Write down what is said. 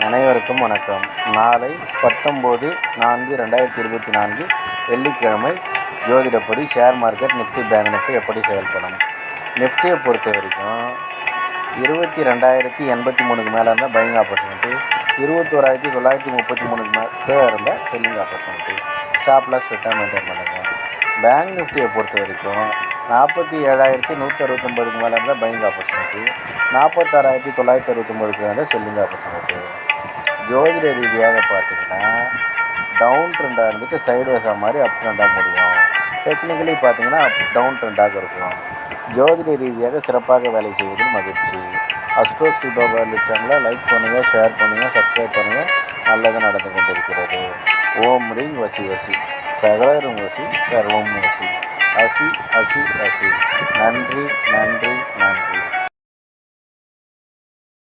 அனைவருக்கும் வணக்கம். நாளை 19/4/2024 வெள்ளிக்கிழமை ஜோதிடப்படி share market Nifty bank Nifty எப்படி செயல்படும். நிஃப்டியை பொறுத்த வரைக்கும் 22,083க்கு மேலே இருந்தால் பையிங் ஆப்பர்ச்சுனிட்டி, 21,933க்கு மேலே இருந்தால் selling opportunity. Stop loss return maintain பண்ணுங்கள். பேங்க் நிஃப்டியை பொறுத்த வரைக்கும் 47,169க்கு மேலே இருந்தால் பையிங் ஆப்பர்ச்சுனிட்டி, 46,969க்கு மேலே செல்லிங் ஆப்பர்ச்சுனிட்டி. ஜோதிட ரீதியாக பார்த்தீங்கன்னா டவுன் ட்ரெண்டாக இருந்துட்டு சைட்வேஸாக மாதிரி அப் ட்ரெண்டாக முடியும். டெக்னிக்கலி பார்த்தீங்கன்னா டவுன் ட்ரெண்டாக இருக்கும். ஜோதிட ரீதியாக சிறப்பாக வேலை செய்வதில் மகிழ்ச்சி. அஸ்ட்ரோ ஸ்ரீ பாபா சேனலை லைக் பண்ணுங்கள், ஷேர் பண்ணுங்கள், சப்ஸ்கிரைப் பண்ணுங்கள். நல்லது நடந்து கொண்டிருக்கிறது. ஓம் ரீங் வசி வசி, சகலரும் வசி, சர்வம் வசி, அசி அசி அசி. நன்றி நன்றி நன்றி.